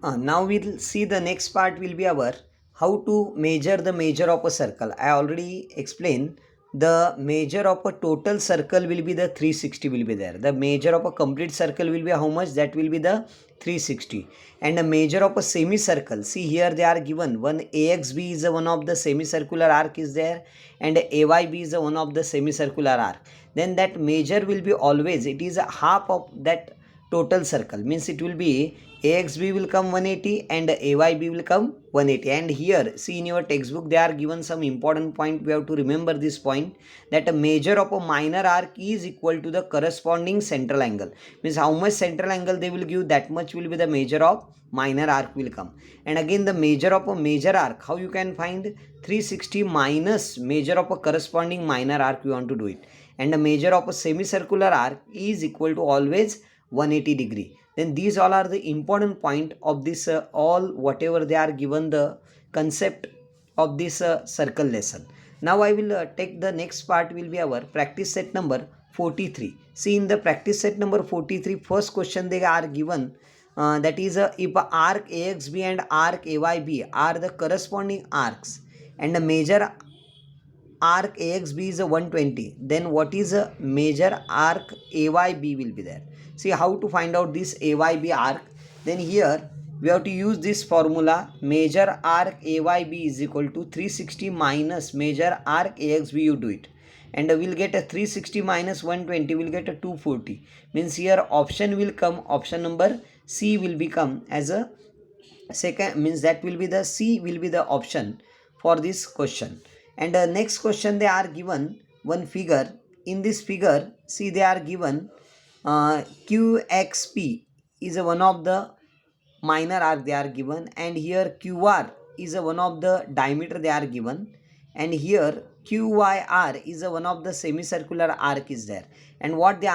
Now we'll see the next part will be our how to measure the measure of a circle. I already explained the measure of a total circle will be the 360 will be there. The measure of a complete circle will be how much, that will be the 360. And the measure of a semicircle, see here they are given one AXB is one of the semicircular arc is there, and AYB is one of the semicircular arc. Then that measure will be always, it is a half of that total circle, means it will be AXB will come 180 and AYB will come 180. And here see in your textbook they are given some important point. We have to remember this point, that a measure of a minor arc is equal to the corresponding central angle, means how much central angle they will give, that much will be the measure of minor arc will come. And again the measure of a major arc, how you can find, 360 minus measure of a corresponding minor arc you want to do it. And the measure of a semicircular arc is equal to always 180 degree. Then these all are the important point of this all whatever they are given the concept of this circle lesson. Now I will take the next part will be our practice set number 43. See in the practice set number 43, first question they are given, that is if arc AXB and arc AYB are the corresponding arcs and the major arc AXB is a 120, then what is a major arc AYB will be there. See how to find out this AYB arc. Then here we have to use this formula, major arc AYB is equal to 360 minus major arc AXB, you do it. And we'll get a 360 minus 120, will get a 240. Means here option will come, option number C will become as a second, means that will be the C will be the option for this question. And next question they are given one figure. In this figure see they are given QXP is a one of the minor arc they are given, and here QR is a one of the diameter they are given, and here QYR is a one of the semicircular arc is there. And what they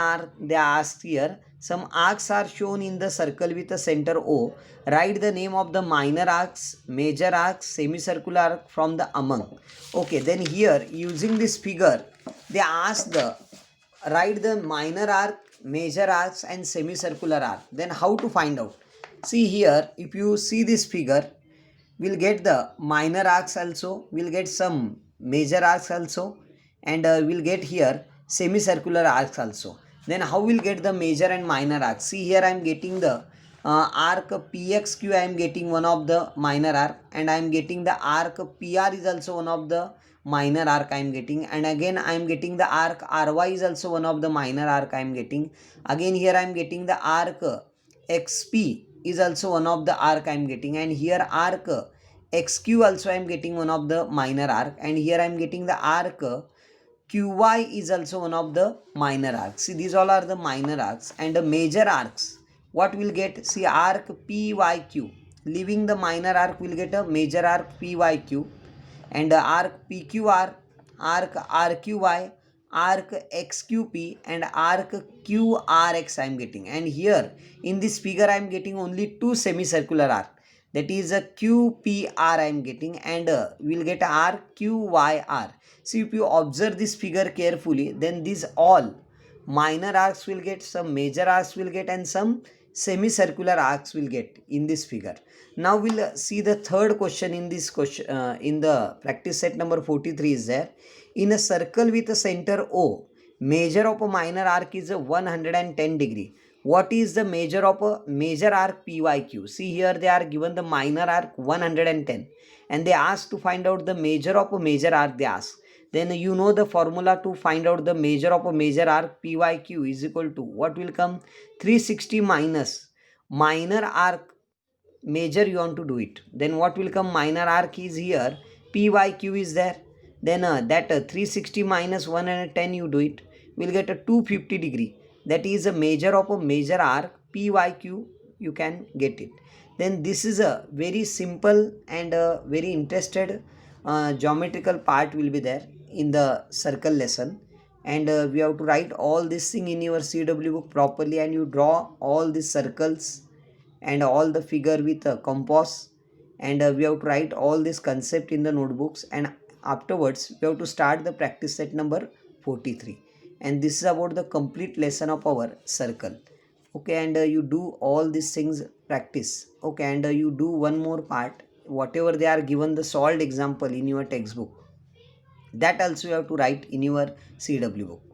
asked here, some arcs are shown in the circle with a center O. Write the name of the minor arcs, major arcs, semicircular arc from the among. Okay, then here using this figure they ask the write the minor arc, major arcs and semicircular arc. Then how to find out? See here, if you see this figure, we'll get the minor arcs also, we'll get some major arcs also, and we'll get here semicircular arcs also. Then how we'll get the major and minor arcs? See here I am getting the arc PXQ, I am getting one of the minor arc, and I am getting the arc PR is also one of the minor arc I am getting, and again I am getting the arc RY is also one of the minor arc I am getting. Again here I am getting the arc XP is also one of the arc I am getting, and here arc XQ also I am getting one of the minor arc, and here I am getting the arc QY is also one of the minor arcs. See these all are the minor arcs. And the major arcs, what will get? See arc PYQ, leaving the minor arc will get a major arc PYQ, and the arc PQR, arc RQY, arc XQP and arc QRX I am getting. And here in this figure I am getting only two semicircular arc, that is a QPR I am getting, and we will get arc QYR. See if you observe this figure carefully, then these all minor arcs will get, some major arcs will get, and some semicircular arcs will get in this figure. Now we'll see the third question in this question in the practice set number 43 is there. In a circle with a center O, measure of a minor arc is a 110 degree. What is the measure of a major arc PYQ? See here they are given the minor arc 110 and they ask to find out the measure of a major arc they ask. Then you know the formula to find out the measure of a major arc PYQ is equal to what will come, 360 minus minor arc major you want to do it. Then what will come, minor arc is here, PYQ is there. Then that 360 minus 110 you do it, will get a 250 degree. That is a measure of a major arc PYQ, you can get it. Then this is a very simple and very interested geometrical part will be there in the circle lesson, and we have to write all this thing in your CW book properly, and you draw all these circles and all the figure with a compass, and we have to write all this concept in the notebooks, and afterwards we have to start the practice set number 43, and this is about the complete lesson of our circle. okay, and you do all these things practice, okay, and you do one more part, whatever they are given the solved example in your textbook, that also you have to write in your CW book.